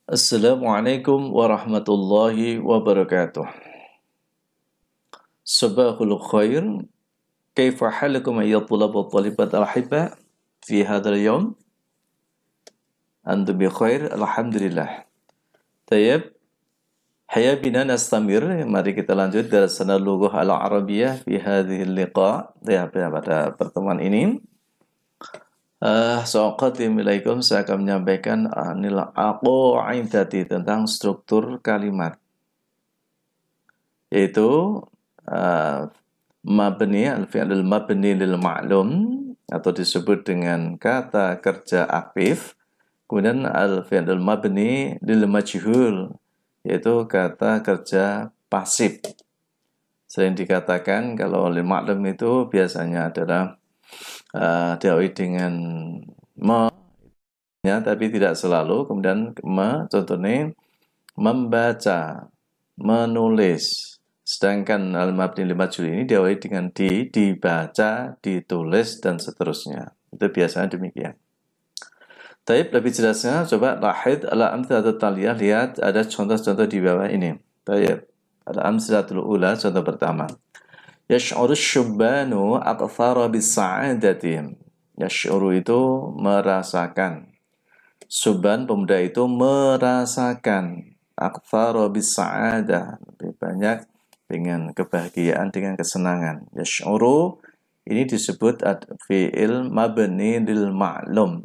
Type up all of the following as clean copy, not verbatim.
Assalamualaikum warahmatullahi wabarakatuh. Sabahul khair. Kaifa halukum ya tulab wa talibat al-hibba fi hadzal yawm? Antum bi khair, alhamdulillah. Tayyib. Haya bina nastamir. Mari kita lanjut darasana lughah al-arabiyyah fi hadhil liqa. Ya, pada pertemuan ini. Assalamualaikum, saya akan menyampaikan nilai aqaidati tentang struktur kalimat. Yaitu mabni, al-fi'lul mabni lil ma'lum atau disebut dengan kata kerja aktif. Kemudian al-fi'lul mabni lil majhul, yaitu kata kerja pasif. Sering dikatakan kalau lil ma'lum itu biasanya adalah diawali dengan ya, tapi tidak selalu. Kemudian contohnya membaca, menulis. Sedangkan al-mabni lil majhul ini diawali dengan dibaca, ditulis, dan seterusnya. Itu biasanya demikian. Taib, lebih jelasnya, coba lahid al-amthilatul taliyah, lihat ada contoh-contoh di bawah ini. Taib, al-amthilatul ula, contoh pertama. Yash'uru syubbanu akthara bis-sa'adati. Yash'uru itu merasakan. Subban, pemuda itu merasakan. Akthara bis-sa'adah, lebih banyak dengan kebahagiaan, dengan kesenangan. Yash'uru ini disebut fi'il mabni lil ma'lum.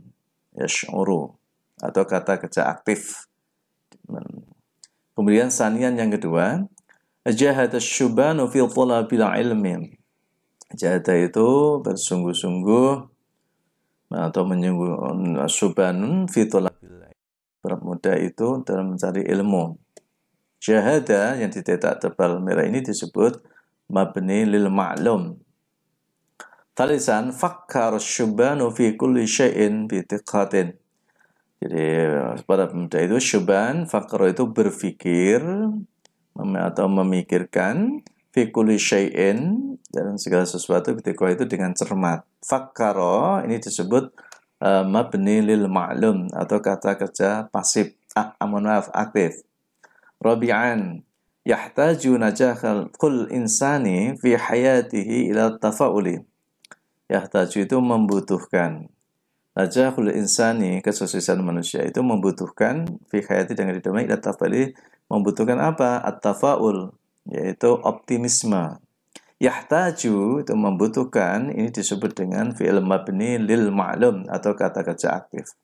Yash'uru atau kata kerja aktif. Kemudian sanian yang kedua, jahada syubanu fi thalabil ilmi. Jahada itu bersungguh-sungguh atau menyungguh, syubanun fi thalabil ilmi. Pemuda itu dalam mencari ilmu. Jahada yang ditetak tebal merah ini disebut mabni lil ma'lum. Talisan fakkar syubanu fi kulli syai'in bi tiqatin. Jadi pada pemuda itu syuban, fakkar itu berpikir atau memikirkan, fi kulli syai'in, dalam segala sesuatu ketika itu dengan cermat. Fakkaro ini disebut mabni lil ma'lum atau kata kerja pasif, aktif. Rabi'an, yahtaju najahal kull insani fi hayatihi ila tafa'uli. Yahtaju itu membutuhkan. Najahul insani, kesuksesan manusia itu membutuhkan fi hayati dengan hidupnya ila tafa'uli, membutuhkan apa? At-tafa'ul, yaitu optimisme. Yahtaju itu membutuhkan, ini disebut dengan fi'il mabni lil ma'lum atau kata kerja aktif.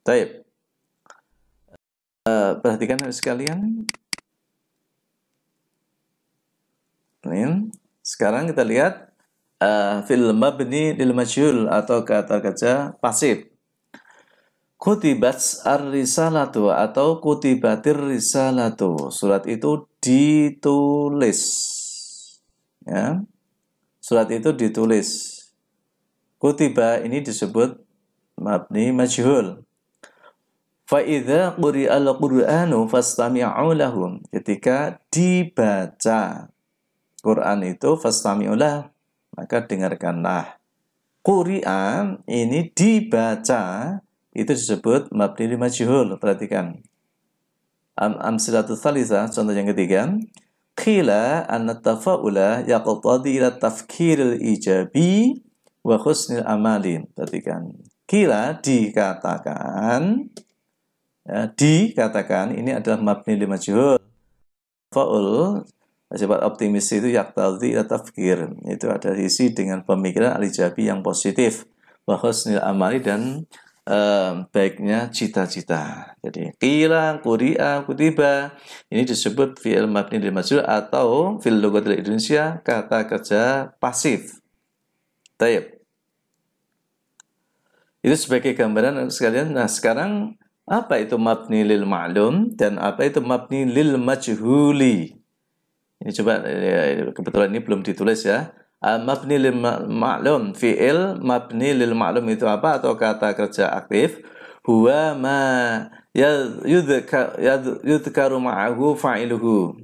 Baik. Perhatikan sekalian. Ini. Sekarang kita lihat fi'il mabni lil majhul atau kata kerja pasif. Kutibat ar-risalatu atau kutibatir risalatu. Surat itu ditulis. Ya. Surat itu ditulis. Kutiba ini disebut mabni majhul. Fa idza quri'al Qur'anu fastami'u lahu. Ketika dibaca Quran itu fastami'u lahu, maka dengarkanlah. Quri'a ini dibaca, itu disebut mabni lil majhul. Perhatikan. Amsilatul tsalitsah, contoh yang ketiga. Qila anna tafa'ula yaqtadi ila tafkiril ijabi wa husnil amali. Perhatikan. Qila dikatakan, ya, dikatakan ini adalah mabni lil majhul. Fa'ul sifat optimis itu yaqtadi ila tafkir. Itu ada isi dengan pemikiran al-ijabi yang positif. Wa husnil amali, dan baiknya cita-cita. Jadi qila, quri'a, kutiba ini disebut fi'il mabni lil majhul atau fil lughatil Indonesia kata kerja pasif. Baik. Itu sebagai gambaran sekalian. Nah, sekarang apa itu mabni lil ma'lum dan apa itu mabni lil majhuli? Ini coba, kebetulan ini belum ditulis ya. Mabni lil ma'lum, fi'il mabni lil ma'lum itu apa atau kata kerja aktif? Huwa ma yudhkaru ma'ahu fa'iluhu.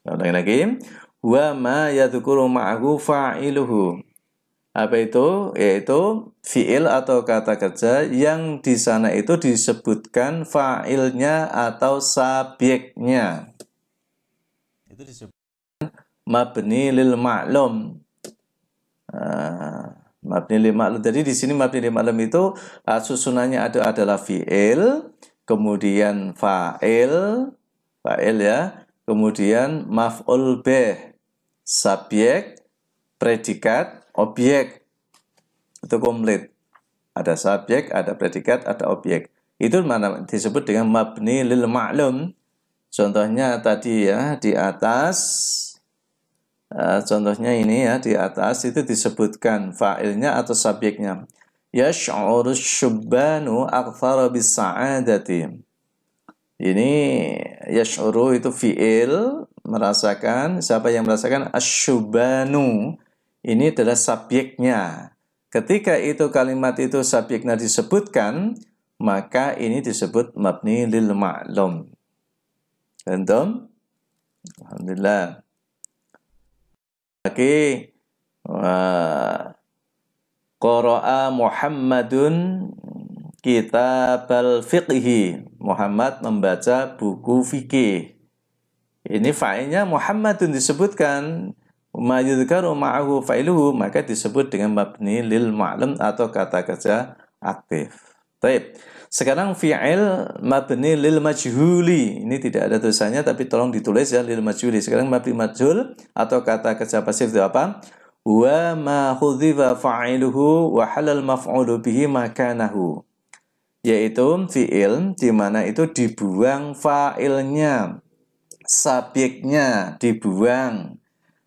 Ulangi lagi. Huwa ma yadhkuru ma'ahu fa'iluhu. Apa itu? Yaitu fiil atau kata kerja yang di sana itu disebutkan fa'ilnya atau subjeknya. Itu disebut mabni lil ma'lum. Mabni lil ma'lum. Jadi di sini mabni lil ma'lum itu susunannya adalah fiil, kemudian fa'il ya, kemudian maf'ul bih, subjek, predikat, objek. Itu komplit. Ada subjek, ada predikat, ada objek. Itu mana disebut dengan mabni lil ma'lum. Contohnya tadi ya di atas. Contohnya ini ya di atas itu disebutkan fa'ilnya atau subjeknya. Yash'uru syubbanu akthara bis sa'adati. Ini yash'uru itu fi'il, merasakan. Siapa yang merasakan? Asyubanu. Ini adalah subjeknya. Ketika itu kalimat itu subjeknya disebutkan, maka ini disebut mabni lil ma'lum. Antum? Alhamdulillah. Oke. Qara'a Muhammadun kitabal fiqhi. Muhammad membaca buku fikih. Ini fa'ilnya Muhammadun disebutkan. Ma yudhkaru ma'ahu fa'iluhu, maka disebut dengan mabni lil ma'lum atau kata kerja aktif. Baik. Sekarang fi'il mabni lil majhuli. Ini tidak ada tulisannya tapi tolong ditulis ya lil majhuli. Sekarang mabni majhul atau kata kerja pasif itu apa? Wa ma hudhifa fa'iluhu wa halal maf'ulu bihi makanahu. Yaitu fi'il di mana itu dibuang fa'ilnya, subjeknya dibuang.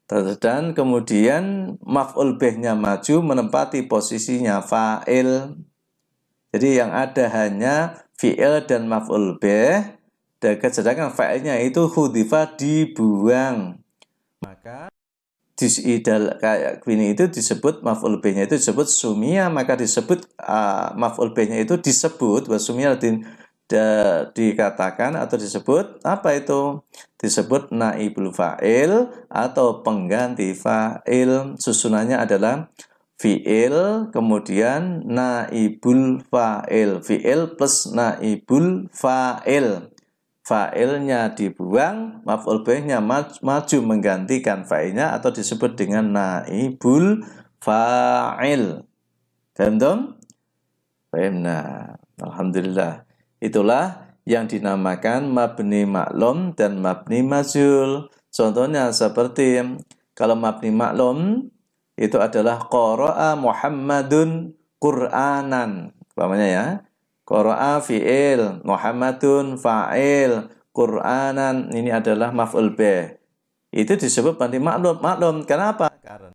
Dan kemudian maf'ul bihnya maju menempati posisinya fa'il. Jadi yang ada hanya fi'il dan maf'ul bih, dan sedangkan fa'ilnya itu hudhifa dibuang. Maka disidal kayak gini itu disebut maf'ul bihnya itu disebut sumia, maka disebut maf'ul bihnya itu disebut wasumia dikatakan atau disebut apa itu? Disebut naibul fa'il atau pengganti fa'il. Susunannya adalah fi'il kemudian naibul fa'il. Fi'il plus naibul fa'il. Fa'ilnya dibuang, maf'ul bihnya maju menggantikan fa'ilnya atau disebut dengan naibul fa'il. Paham? Nah, alhamdulillah. Itulah yang dinamakan mabni maklum dan mabni majhul. Contohnya seperti kalau mabni maklum itu adalah qara'a Muhammadun Qur'anan. Umpamanya ya. Qara'a fi'il, Muhammadun fa'il, Qur'anan ini adalah maf'ul bih. Itu disebut mabni maklum. Kenapa? Karena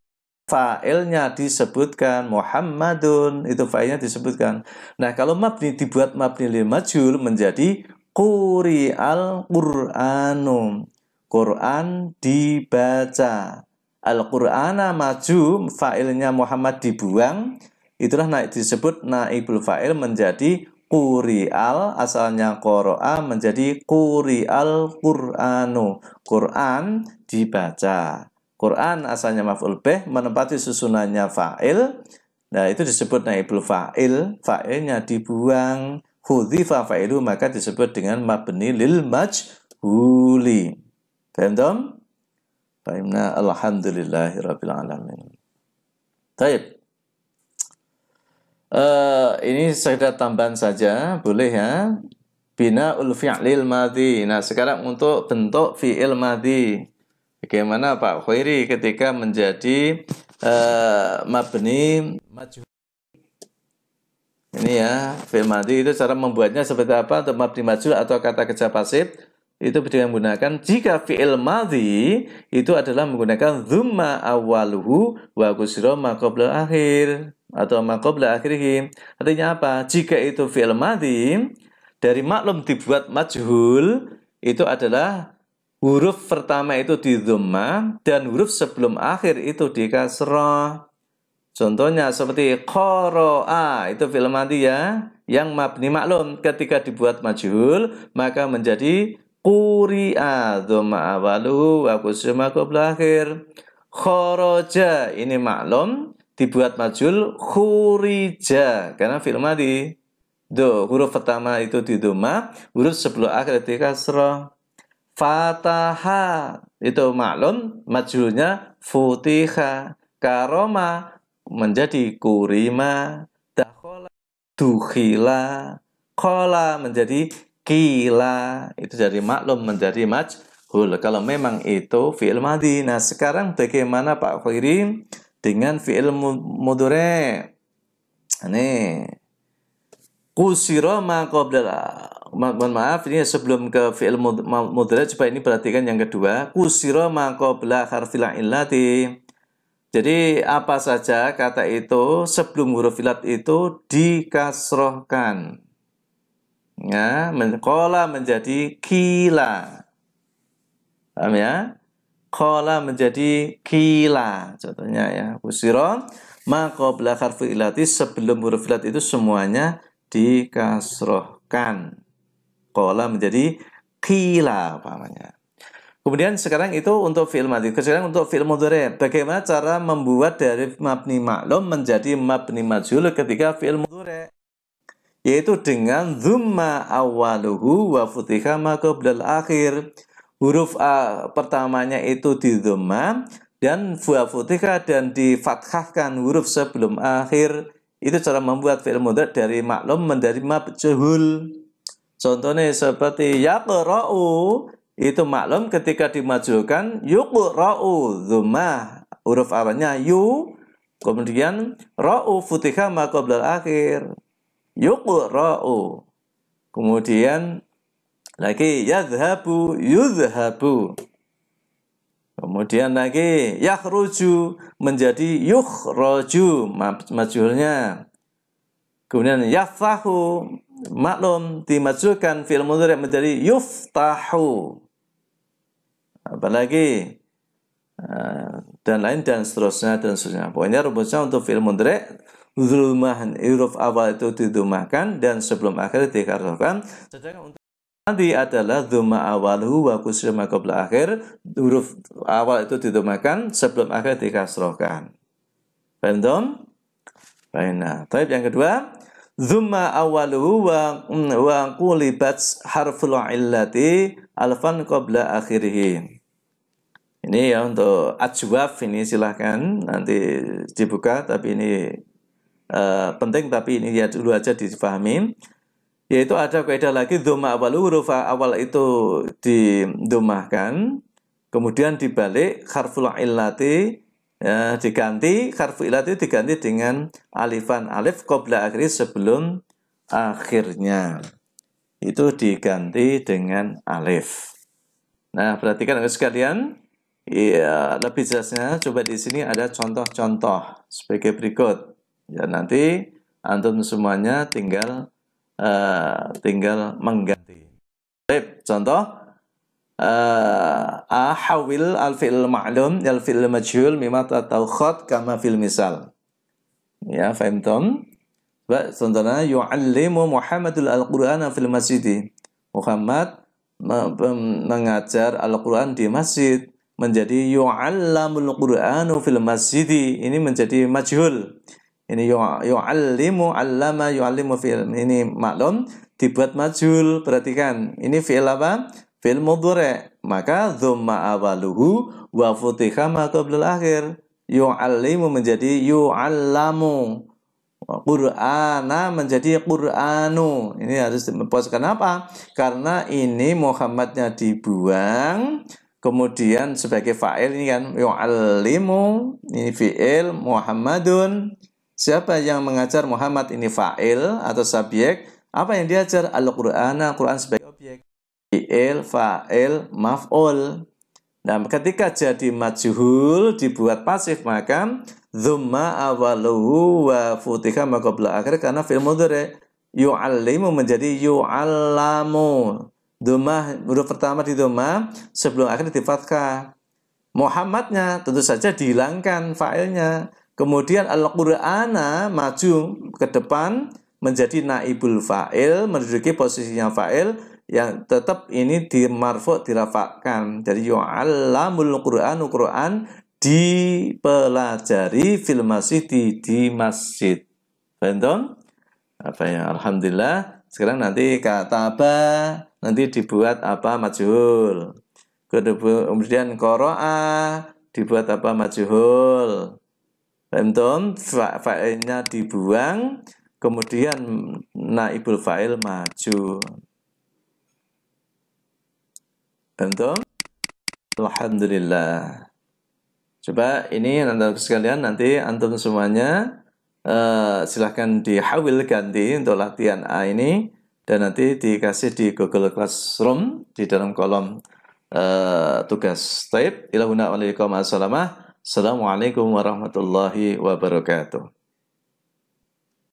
fa'ilnya disebutkan Muhammadun, itu fa'ilnya disebutkan. Nah, kalau mabni dibuat mabni lil majhul menjadi quri'al Qur'anu. Quran dibaca. Al-Qur'ana maju, fa'ilnya Muhammad dibuang, itulah disebut naibul fa'il menjadi quri'al, asalnya qara'a menjadi quri'al Qur'anu. Quran dibaca. Quran asalnya maf'ul bih menempati susunannya fa'il. Nah, itu disebut naibul fa'il, fa'ilnya dibuang, hudhifa fa'ilu maka disebut dengan mabni lil majhuli. Paham? Fahimna alhamdulillahirabbil alamin. Baik. Ini sekedar tambahan saja, boleh ya. Bina'ul fi'lil madhi. Nah, sekarang untuk bentuk fi'il madhi. Bagaimana Pak Khairi ketika menjadi mabni majhul? Ini ya, fi'il madhi itu cara membuatnya seperti apa untuk mabni majhul atau kata kerja pasif? Itu dengan menggunakan jika fi'il madhi itu adalah menggunakan dzumma awwaluhu wa kusra ma qabla akhir atau ma qabla akhirih. Artinya apa? Jika itu fi'il madhi dari maklum dibuat majhul itu adalah huruf pertama itu di dhamma dan huruf sebelum akhir itu di kasrah. Contohnya seperti qara'a itu fi'il madhi ya, yang mabni maklum ketika dibuat majhul maka menjadi quri'a dhamma awaluhu wa kusma qabla akhir. Kharaja ini maklum dibuat majhul khurija karena fi'il madhi. Huruf pertama itu di dhamma, huruf sebelum akhir di kasrah. Fataha itu maklum majhulnya futiha. Karoma menjadi kurima. Dakhola dukhila. Kola menjadi kila. Itu jadi maklum menjadi majhul. Kalau memang itu fi'il madhi. Nah sekarang bagaimana Pak Khairi dengan fi'il mudhari'? Nih. Kusiro ma qabla, mohon maaf ini sebelum ke fi'il mudhari' coba ini perhatikan yang kedua. Kusiro ma qabla harfil illati. Jadi apa saja kata itu sebelum huruf illat itu dikasrohkan. Ya, qala menjadi kila. Paham ya? Qala menjadi kila. Contohnya ya, kusiro ma qabla harfil illati sebelum huruf illat itu semuanya dikasrohkan. Qala menjadi qila pamannya. Kemudian sekarang itu untuk fi'il madhi. Sekarang untuk fi'il mudhari'. Bagaimana cara membuat dari mabni maklum menjadi mabni majhul ketika fi'il mudhari'? Yaitu dengan dzumma awwaluhu wa futiha ma qablal akhir. Huruf pertamanya itu di dzumma dan wa futiha dan difathahkan huruf sebelum akhir. Itu cara membuat fi'il mudhari' dari maklum menjadi majhul. Contohnya seperti yaqra'u itu maklum ketika dimajhulkan yuqra'u dhammah huruf awalnya yu, kemudian ra'u futiha ma qablal akhir. Yuqra'u. Kemudian lagi yadhhabu yudhhabu. Kemudian lagi yakhruju menjadi yukhraju majhulnya. Kemudian yaftahu maklum dimajhulkan fi'il mudhari' menjadi yuftahu. Apalagi dan lain dan seterusnya. Pokoknya rumusnya untuk fi'il mudhari' huruf awal itu didhammahkan dan sebelum akhir dikasrohkan. Sedangkan untuk nanti adalah dhamma awaluhu wa kusra ma qabla akhir, huruf awal itu didhammakan, sebelum akhir dikasrohkan. Paham? Baiklah. Baik, yang kedua, dhamma awaluhu wa qulibat harful illati alfan qabla akhirih. Ini ya untuk ajwaf ini silahkan nanti dibuka, tapi ini penting, tapi ini ya dulu aja difahami. Yaitu ada kaidah lagi dhamma awal, huruf awal itu didhammahkan, kemudian dibalik harful illati ya, diganti harful illati diganti dengan alifan alif qabla akhir sebelum akhirnya. Itu diganti dengan alif. Nah, perhatikan sekalian. Ya, lebih jelasnya coba di sini ada contoh-contoh sebagai berikut. Ya, nanti antum semuanya tinggal mengganti. Baik, contoh ahawil al-fi'il ma'lum al-fi'il majhul mimma tatawkhat kama fil misal. Ya, fahimtum? Contohnya yu'allimu Muhammadul al-Qur'ana fil masjid. Muhammad mengajar Al-Qur'an di masjid, menjadi yu'allamul Qur'anu fil masjid. Ini menjadi majhul. Ini yu'allimu, allama, yu'allimu fi'il. Ini maklum dibuat majhul. Perhatikan, ini fi'il apa? Fi'il mudhari'. Maka dhamma awaluhu wa futiha ma qablal akhir. Yu'allimu menjadi yu'allamu. Qur'ana menjadi Qur'anu. Ini harus diposkan apa? Karena ini Muhammadnya dibuang, kemudian sebagai fa'il ini kan yu'allimu, ini fi'il, Muhammadun. Siapa yang mengajar Muhammad ini fa'il atau subjek? Apa yang diajar? Al-Qur'ana, Quran sebagai objek. Fi'il, fa'il, maf'ul. Nah, ketika jadi majhul dibuat pasif maka dhamma awaluhu wa futiha ma qabla akhir karena fi'il mudhari'. Yu'allimu menjadi yu'allamu. Dhamma huruf pertama di dhamma, sebelum akhir di fathah. Muhammadnya tentu saja dihilangkan fa'ilnya. Kemudian Al-Qur'ana maju ke depan menjadi naibul fa'il, menduduki posisinya fa'il yang tetap ini di marfu' dirafa'kan. Jadi yu'allamul Qur'anu, Qur'an dipelajari fil masjid di masjid. Paham? Apa ya? Alhamdulillah. Sekarang nanti kata apa? Nanti dibuat apa? Majhul. Kemudian qara'a dibuat apa? Majhul. Paham? Fa'ilnya dibuang, kemudian naibul fa'il maju. Paham? Alhamdulillah. Coba ini anak sekalian, nanti antum semuanya silahkan dihawil ganti untuk latihan A ini, dan nanti dikasih di Google Classroom di dalam kolom tugas. Taib ilahuna wa alaikum assalamah. Assalamualaikum warahmatullahi wabarakatuh.